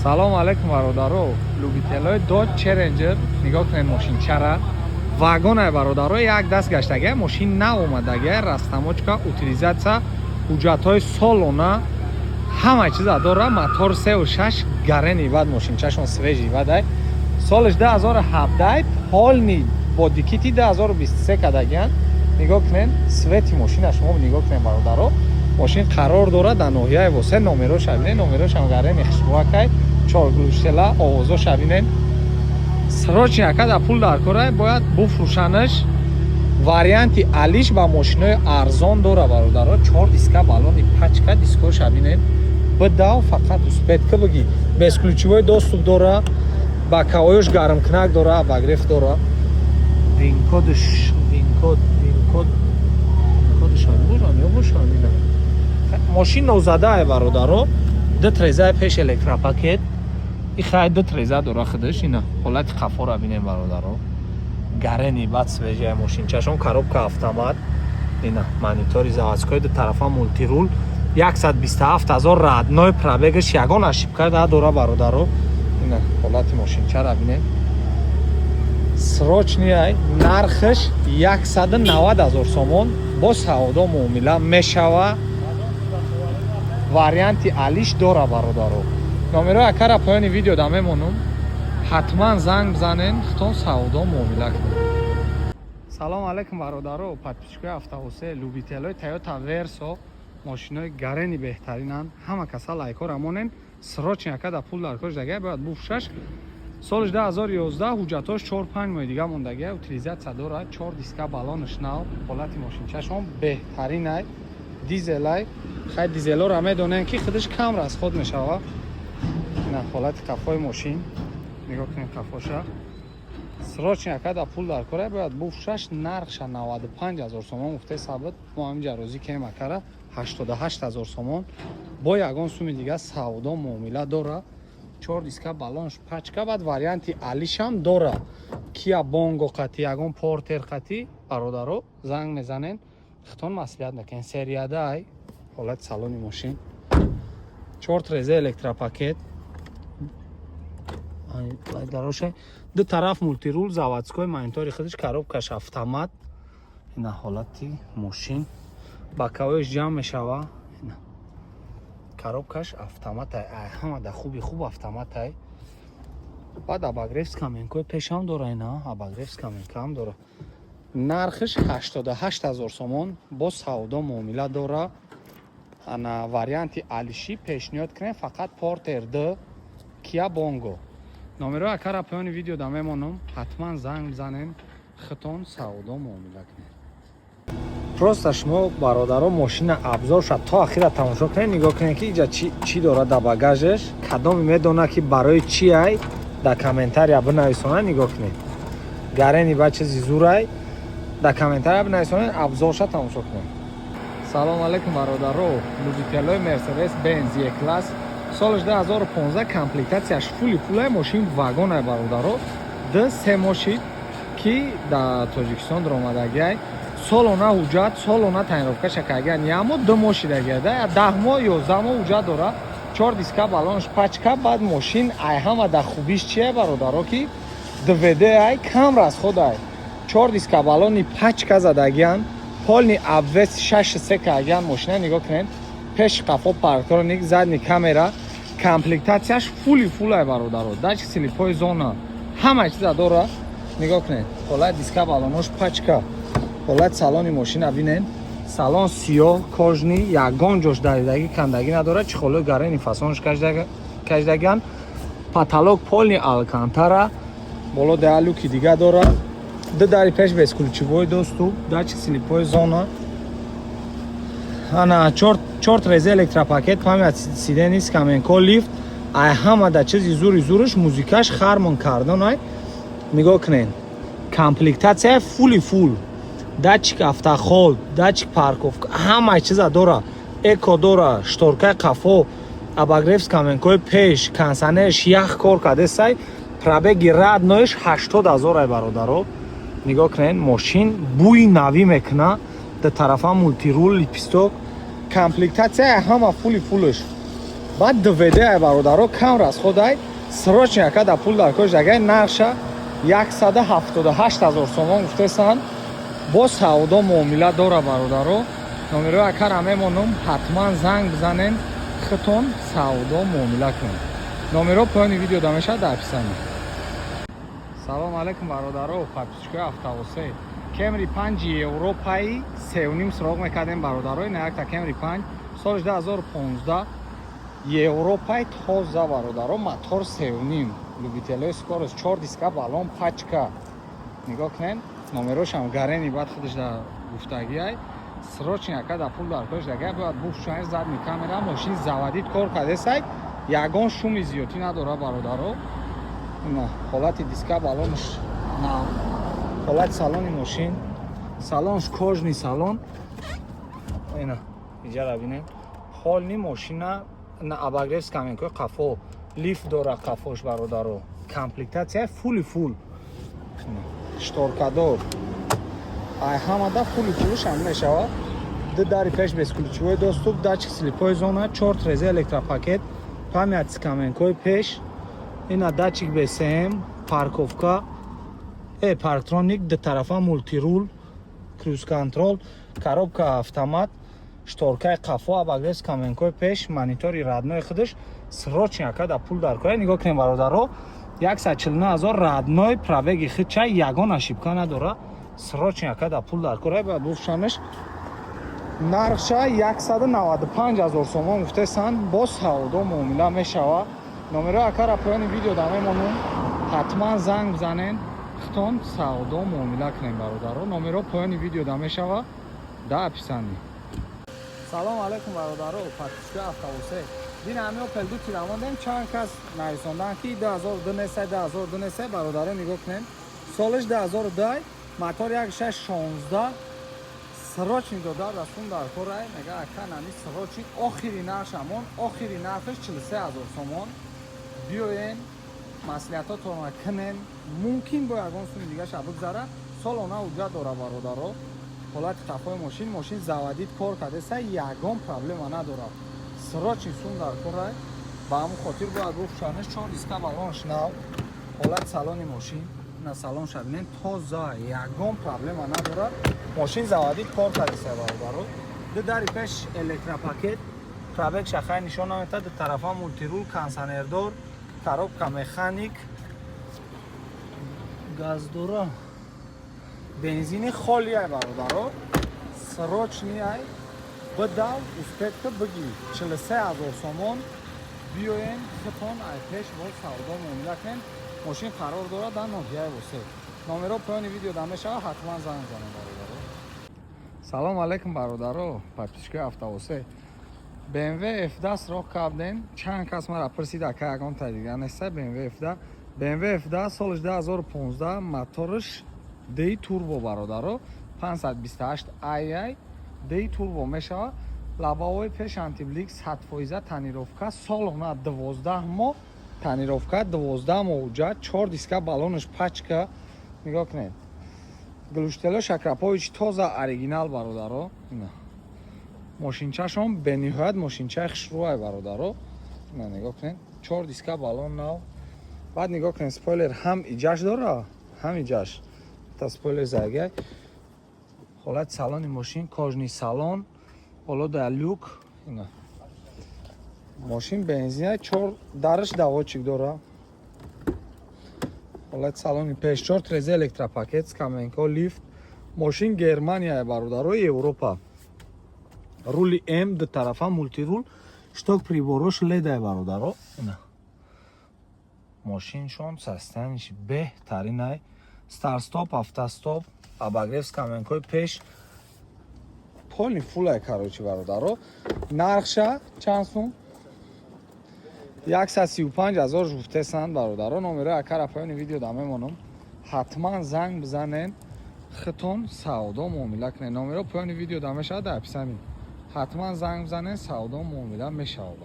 салом алейкум бародаро, любителои Dodge Challenger, нигоҳ кунед мошинчара. Вагонаи бародаро, як даст гаштага, мошин нав омадага, растамочка, утилизатсия, ҳуҷҷатҳои солона, ҳама чиза дора, мотор 3.6 гарени бад мошинчашон свежи бадай. Солиш 2017, ҳолни бодикити 2023 кадагиян. нигоҳ кунед, свети мошина шумо нигоҳ кунед бародаро. Мошин қарор дорад дар ноҳияи восе, номерош бинед, номерош ҳам гарени хушбуакай, 4 глуштела, овозош бинед. Срочно якада пул дар кора, бояд буфрӯшанаш. Варианти алиш ба мошинои арзон дора бародаро, 4 диска балони пачка, дискош бинед. Бдав фақат успетка бигӣ. Безключевой доступ дора, ба кавоёш гармкунак дора, обогрев дора. Винкодаш мошин нозадаи бародаро, ду трезаи пеш электропакет. И хай ду треза дора худаш, ина ҳолати қафора бинем бародаро. Гарени бад свежаи мошинчашон, коробка автомат, ина монитори заводской, ду тарафа мултирул, 127,000 радной пробегаш, ягон ошибка дора бародаро. ина ҳолати мошинчара бинем. Срочниай нархаш 190,000 сомон бо савдо муомила мешава. Варианти алиш дора бародаро. номерои акара поёни видео да мемонум. ҳатман занг бизанен, хитон савдо муомила кунед. салом алейкум бародаро, подписчикои автовосе, любителои Toyota Verso, мошинои гарени беҳтаринанд. Ҳама каса лайко рамонен. Срочно якада пул дар кош дагай бояд буфшаш. Солиш 2011, ҳуҷҷатош 4-5 моҳи дига мондагия, утилизатсия дора, 4 диска балонаш нав, ҳолати мошинчашон беҳтаринай, дизелай. Хай дизелоро медонен ки худаш кам расход мешава. ина ҳолати қафои мошин, нигоҳ кунед қафоша. Срочно якада пул дар кора бояд буфшаш, нархша 95,000 сомон гуфте сабит. мо ҳаминҷа розӣ кем акара 88,000 сомон бо ягон суми дига савдо муомила дора. 4 диска балонш пачка, бад варианти алишам дора. Kia Bongo қати, ягон Porter қати бародаро занг мезанен, хитон маслиҳат мекунед. Сериядай ҳолати салони мошин, 4 треза электропакет, ду тараф мултирул, заводской, монитори худаш, коробкаш автомат. ина ҳолати мошин, бакавоиш ҷамъ мешава. ина коробкаш автоматай, ҳамада хуби хуб автоматай. баъд обогрев скаменкои пешам дора, ина обогрев скаменкаам дора. нархиш 88,000 сомон бо савдо муомила дора. ана варианти алиши пешниҳод кунед, фақат Porter D Kia Bongo. номерои акара поёни видео да мемонам, ҳатман занг бизанен, хитон савдо муомила кунед. просто шумо бародаро мошина абзорша то ахира тамошо кунед, нигоҳ кунед ки иҷа чӣ дорад да багажеш, кадоме медона ки барои чӣ ай, да комментария бинависонед, нигоҳ кунед. гарени ба чизи зурай, да комментария бинависонед, абзорша тамошо кунед. салом алейкум бародаро, любителои Mercedes Benz E-класс, солиш 2015, комплектатсияш фулай мошин вагонай бародаро, ду се мошин ки да Тоҷикистон даромадагиай, солона ҳуҷҷат, солона таъинровкаша кардагиан, ямо ду моҳ шидагиад, 10 моҳ 11 моҳ ҳуҷҷат дора, 4 диска балонш пачка, баъд мошин ай ҳамада хубиш чие бародаро ки ДВД ай кам расходай, 4 диска балони пачка задагиан, ҳолни абвес 6-3 кардагиан мошина, нигоҳ кунед, пеши қафо парктроник, задни камера, комплектатсияш фулай бародаро, датчик слипои зона, ҳама чиза дора, нигоҳ кунед, ҳолати диска балонош пачка. ҳолати салони мошина бинен, салон сиёҳ кожни, ягон ҷош даридагӣ кандагӣ надорад, чихолои гарени фасонш каждагиан, потолок полни алкантара, боло деалюки дига дора, ду дари пеш безключевой доступ, датчик слипои зона. ана 4 треза электропакет, памят сидени, скаменко, лифт, ай ҳамада чизи зуриш, музикаш хармон карданай, нигоҳ кунед. Комплектатсия фул, датчик автоход, датчик парковка, ҳама чиза дора, эко дора, шторкаи қафо, обогрев скаменкои пеш, кондитсионерш ях кор кардесай, пробеги радноиш 80,000 ай бародаро, нигоҳ кунед, мошин бӯи навӣ мекуна, ду тарафа мултирул, липисток, комплектатсия ҳама фулаш. بعد دویده برادرو کم расходай срочно якада пул дар кори ҷагаи нарша 178,000 сомон гуфтесан бо савдо муомила дора бародаро номеро якара мемонум ҳатман занг бизанен хитон савдо муомила кунед номеро поёни видео да мешавад дар писани салом алайкум бародаро подписчикои автовосе Camry 5 Европаи 3.5 суроғ мекардем бародаро ин якта Camry 5 соли 2015 Европаи тоза бародаро мотор 3.5 любителои скорост 4 диска балон пачка нигоҳ кунед номерошам гарени баъд худаш дар гуфтагиай срочно якада пул дар кори ҷагаи бояд бufшани задни камера мошин заводид кор кардесай ягон шуми зиёдӣ надора бародаро ина ҳолати диска балонш на ҳолати салони мошин салонш кожни салон ина иҷара бинед ҳолни мошина на обогрев каменкои қафо лифт дора қафош бародаро комплектатсия фули фул шторкадор ай ҳамада фули фулшам мешавад ду дари пеш безключевой доступ датчик слипои зона 4 трезе электропакет памяти каменкои пеш ина датчик бсм парковка парктроник дутарафа мултирул круз контрол коробка автомат шторкаи қафо обогрев каменкои пеш монитори раднои худаш срочно якада пул дар кори нигоҳ кунед бародаро 149,000 радной пробеги хича ягон ошибка надора срочно якада пул дар кори бояд буфшанаш нархша 195,000 сомон гуфтесан бо савдо муомила мешава номеро якара поёни видео да мемонум ҳатман занг бизанен хитон савдо муомила кунем бародаро номеро поёни видео да мешава да писани салом алайкум бародаро подписчикои автовосе дин ҳами опел ду тирамондем чанд кас нависондан ки 2002 несай бародаро нигоҳ кунем солиш 2002 мотор 1.616 срочни дода расум дар корай мега аканани срочи охири нархшамон охири нархш 43,000 сомон биёен маслиҳатотонро кунем мумкин бо ягон суми дигаша бигзара солона уҷрат дора бародаро ҳолати қафои мошин заводид кор кардеса ягон проблема надора срочни сум дар корай ба ҳамун хотир бояд бufшанаш 4 диска балонш нав ҳолати салони мошин на салонша бинен тоза ягон проблема надора мошин заводид кор кардеса бародаро ду дари пеш электропакет пробег шахай нишон намета ду тарафа мултирул консонердор коробка механик газдора бензини холиай бародаро срочниай бадав успетка бигир 43,000 сомон биёен хитон ай пеш бо савдо муомила кунем мошин қарор дорад дар ноҳияи восе номеро поёни видео да мешава ҳатман занг занед бародаро салом алайкум бародаро подписчикои автовосе BMW F10 сироғ кардем чанд кас мара пурсида ка ягон та дига неста BMW F10 соли 2015 моторш ди турбо бародаро 528 ii ди турбо мешава лабаҳои пеш антибликс 100% танировка солона 12 моҳ танировка 12 моҳ уҷрат 4 диска балонаш пачка нигоҳ кунед глуштело шакрапоич тоза оригинал бародаро ина мошинчашон бениҳоят мошинчаи хушрӯай бародаро ина нигоҳ кунед 4 диска балон нав баъд нигоҳ кунед спойлер ҳам иҷаш дора ҳам иҷаш та спойлер заргай ҳолати салони мошин кожни салон боло да люк ина мошин бензина 4 дараш давочик дора ҳолати салони пеш 4 трезе электропакет скаменко лифт мошин германия бародаро европа рули м ду тарафа мултирул шток приборош ледай бародаро ина мошиншон состояниш беҳтаринай старстоп автостоп обогрев каменкои пеш полни фулай короче бародаро нархша чанд сум 135,000 гуфтесанд бародаро номеро якара поёни видео да мемонам ҳатман занг бизанен хитон савдо муомила кунед номеро поёни видео да мешавад дар писани ҳатман занг бизанен савдо муомила мешавад.